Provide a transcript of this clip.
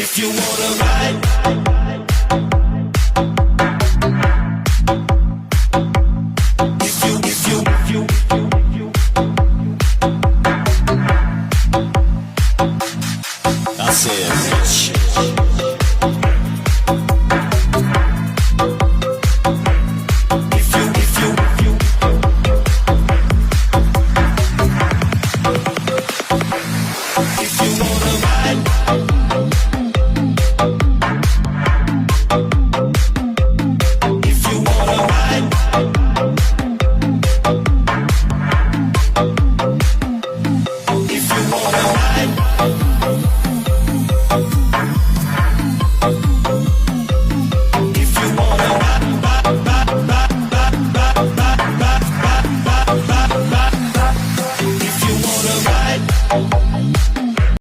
If you wanna ride, if you, I said, rich. If you wanna ride.